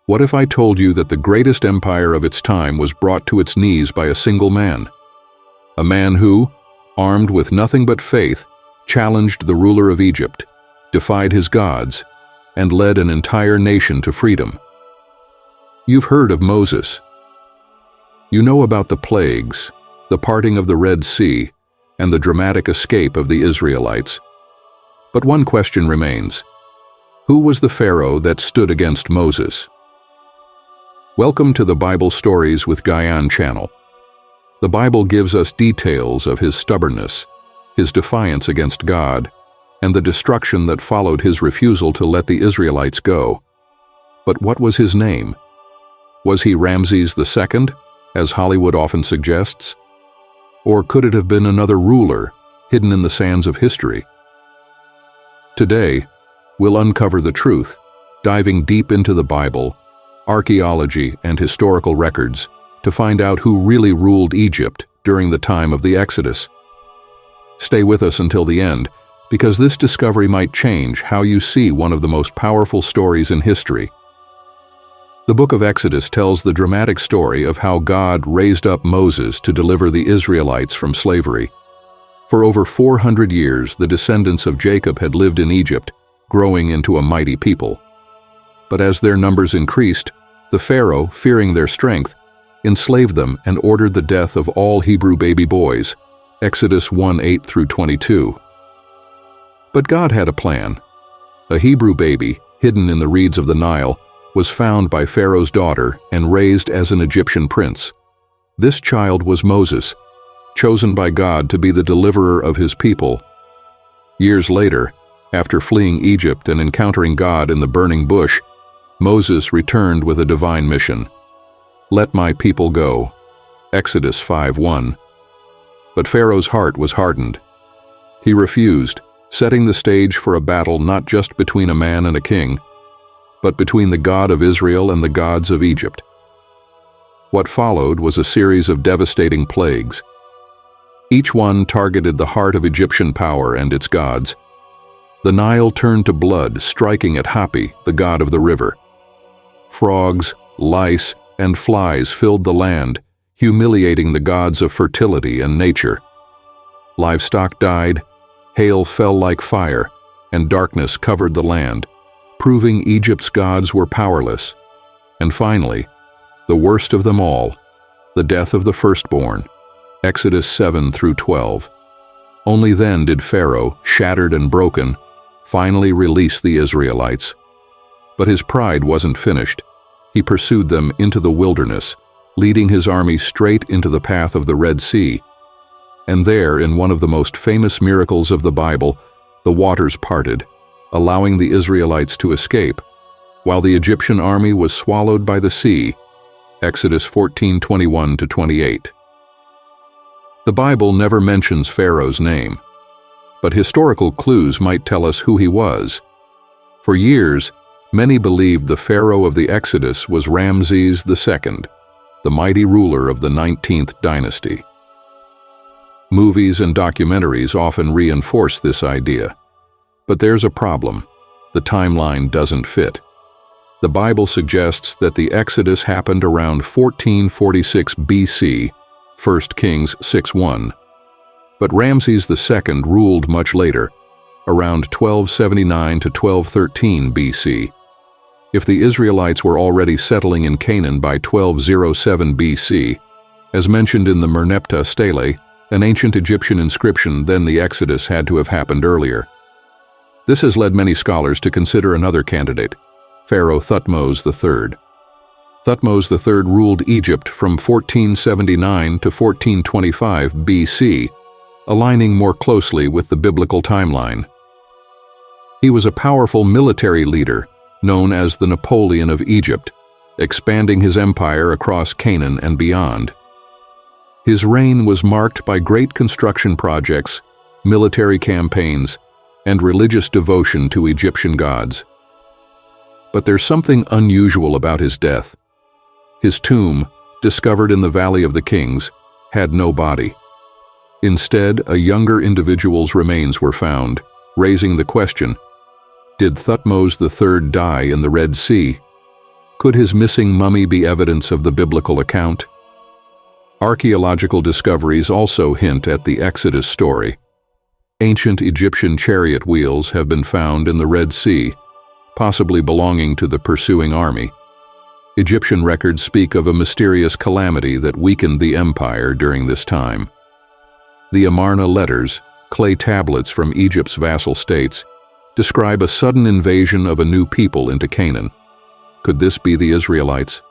What if I told you that the greatest empire of its time was brought to its knees by a single man? A man who, armed with nothing but faith, challenged the ruler of Egypt, defied his gods, and led an entire nation to freedom. You've heard of Moses. You know about the plagues, the parting of the Red Sea, and the dramatic escape of the Israelites. But one question remains. Who was the Pharaoh that stood against Moses? Welcome to the Bible Stories with Gian channel. The Bible gives us details of his stubbornness, his defiance against God, and the destruction that followed his refusal to let the Israelites go. But what was his name? Was he Ramses II, as Hollywood often suggests? Or could it have been another ruler, hidden in the sands of history? Today, we'll uncover the truth, diving deep into the Bible, archaeology, and historical records to find out who really ruled Egypt during the time of the Exodus. Stay with us until the end, because this discovery might change how you see one of the most powerful stories in history. The book of Exodus tells the dramatic story of how God raised up Moses to deliver the Israelites from slavery. For over 400 years, the descendants of Jacob had lived in Egypt, growing into a mighty people. But as their numbers increased, the Pharaoh, fearing their strength, enslaved them and ordered the death of all Hebrew baby boys, Exodus 1:8-22. But God had a plan. A Hebrew baby, hidden in the reeds of the Nile, was found by Pharaoh's daughter and raised as an Egyptian prince. This child was Moses, chosen by God to be the deliverer of his people. Years later, after fleeing Egypt and encountering God in the burning bush, Moses returned with a divine mission. "Let my people go." Exodus 5:1. But Pharaoh's heart was hardened. He refused, setting the stage for a battle not just between a man and a king, but between the God of Israel and the gods of Egypt. What followed was a series of devastating plagues. Each one targeted the heart of Egyptian power and its gods. The Nile turned to blood, striking at Hapi, the god of the river. Frogs, lice, and flies filled the land, humiliating the gods of fertility and nature. Livestock died, hail fell like fire, and darkness covered the land, proving Egypt's gods were powerless. And finally, the worst of them all, the death of the firstborn, Exodus 7-12. Only then did Pharaoh, shattered and broken, finally release the Israelites. But his pride wasn't finished. He pursued them into the wilderness, leading his army straight into the path of the Red Sea. And there, in one of the most famous miracles of the Bible, the waters parted, allowing the Israelites to escape, while the Egyptian army was swallowed by the sea, Exodus 14:21-28. The Bible never mentions Pharaoh's name, but historical clues might tell us who he was. For years, many believed the Pharaoh of the Exodus was Ramses II, the mighty ruler of the 19th dynasty. Movies and documentaries often reinforce this idea. But there's a problem. The timeline doesn't fit. The Bible suggests that the Exodus happened around 1446 BC, 1 Kings 6:1. But Ramses II ruled much later, around 1279 to 1213 BC. If the Israelites were already settling in Canaan by 1207 BC, as mentioned in the Merneptah Stele, an ancient Egyptian inscription, then the Exodus had to have happened earlier. This has led many scholars to consider another candidate, Pharaoh Thutmose III. Thutmose III ruled Egypt from 1479 to 1425 BC, aligning more closely with the biblical timeline. He was a powerful military leader, known as the Napoleon of Egypt, expanding his empire across Canaan and beyond. His reign was marked by great construction projects, military campaigns, and religious devotion to Egyptian gods. But there's something unusual about his death. His tomb, discovered in the Valley of the Kings, had no body. Instead, a younger individual's remains were found, raising the question, did Thutmose III die in the Red Sea? Could his missing mummy be evidence of the biblical account? Archaeological discoveries also hint at the Exodus story. Ancient Egyptian chariot wheels have been found in the Red Sea, possibly belonging to the pursuing army. Egyptian records speak of a mysterious calamity that weakened the empire during this time. The Amarna letters, clay tablets from Egypt's vassal states, describe a sudden invasion of a new people into Canaan. Could this be the Israelites?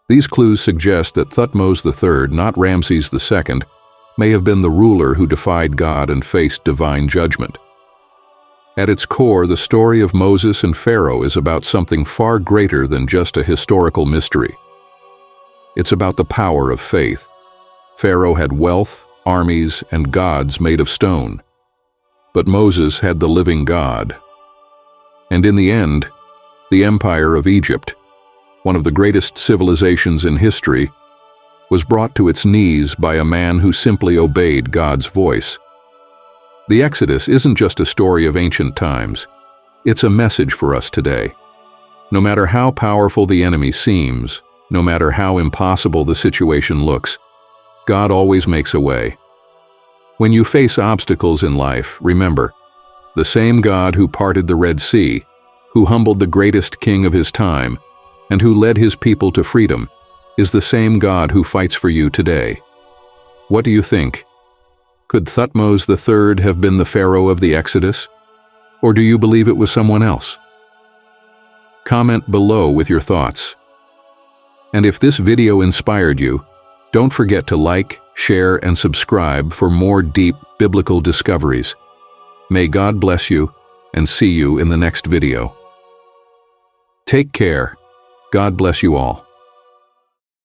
These clues suggest that Thutmose III, not Ramses II, may have been the ruler who defied God and faced divine judgment. At its core, the story of Moses and Pharaoh is about something far greater than just a historical mystery. It's about the power of faith. Pharaoh had wealth, armies, and gods made of stone. But Moses had the living God. And in the end, the empire of Egypt, one of the greatest civilizations in history, was brought to its knees by a man who simply obeyed God's voice. The Exodus isn't just a story of ancient times. It's a message for us today. No matter how powerful the enemy seems, no matter how impossible the situation looks, God always makes a way. When you face obstacles in life, remember, the same God who parted the Red Sea, who humbled the greatest king of his time, and who led his people to freedom, is the same God who fights for you today. What do you think? Could Thutmose III have been the Pharaoh of the Exodus? Or do you believe it was someone else? Comment below with your thoughts. And if this video inspired you, don't forget to like, share, and subscribe for more deep biblical discoveries. May God bless you, and see you in the next video. Take care. God bless you all.